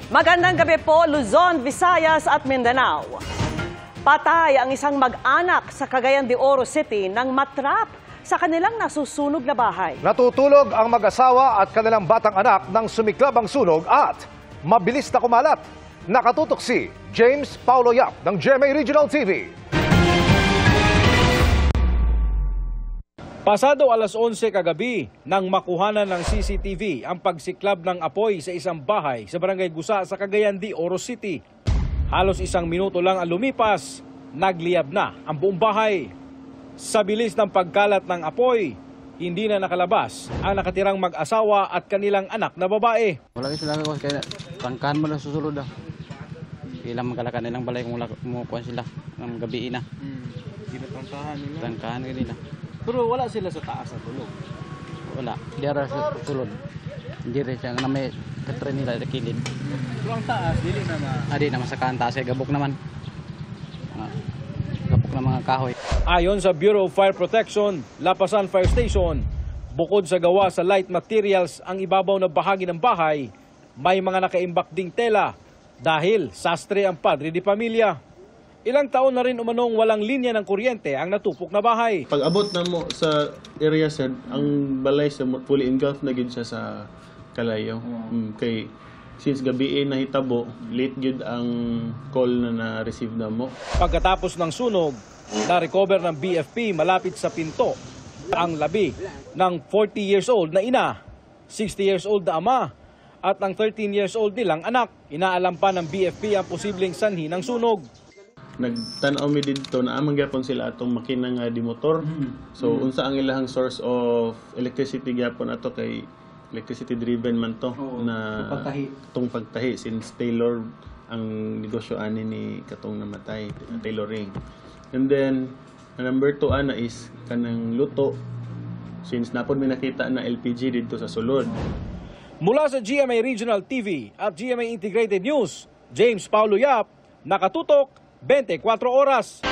Magandang gabi po, Luzon, Visayas at Mindanao. Patay ang isang mag-anak sa Cagayan de Oro City nang matrap sa kanilang nasusunog na bahay. Natutulog ang mag-asawa at kanilang batang anak nang sumiklab ang sunog at mabilis na kumalat. Nakatutok si James Paulo Yap ng GMA Regional TV. Pasado alas 11 kagabi nang makuhanan ng CCTV ang pagsiklab ng apoy sa isang bahay sa Barangay Gusa sa Cagayan de Oro City. Halos 1 minuto lang ang lumipas, nagliyab na ang buong bahay. Sa bilis ng pagkalat ng apoy, hindi na nakalabas ang nakatirang mag-asawa at kanilang anak na babae. Wala sila ko kaya tangkan mo na susulod daw. Ilang magkalakan nilang balay kung kumukuha sila ng gabi na. Ginatangkahan nila. Tangkahan nila. Pero wala sila sa taas na tulog. Wala, di ara sa sulod. Hindi rin siya na may katry nila sa kilid. Pero ang taas, dili na Adi naman sa kanta siya gabok naman. Gabok na mga kahoy. Ayon sa Bureau of Fire Protection, Lapasan Fire Station, bukod sa gawa sa light materials ang ibabaw na bahagi ng bahay, may mga nakaimbak ding tela dahil sastre ang padre di pamilya. Ilang taon na rin umanong walang linya ng kuryente ang natupok na bahay. Pag abot na mo sa area sir, ang balay sa fully engulfed na gid siya sa kalayo. Kay since gabi nahitabo, late gid ang call na na-receive na mo. Pagkatapos ng sunog, na-recover ng BFP malapit sa pinto ang labi ng 40 years old na ina, 60 years old na ama, at ang 13 years old nilang anak. Inaalam pa ng BFP ang posibleng sanhi ng sunog. Nagtanaw mi didto na amang gyapon sila atong makina nga di motor. So unsa ang ilahang source of electricity gyapon ato kay electricity driven man to na tong pagtahi since Taylor ang negosyo ani ni katong namatay, tailoring. And then number 2 ana is kanang luto since napon mi nakita na LPG didto sa sulod. Mula sa GMA Regional TV at GMA Integrated News, James Paulo Yap, nakatutok 24 oras.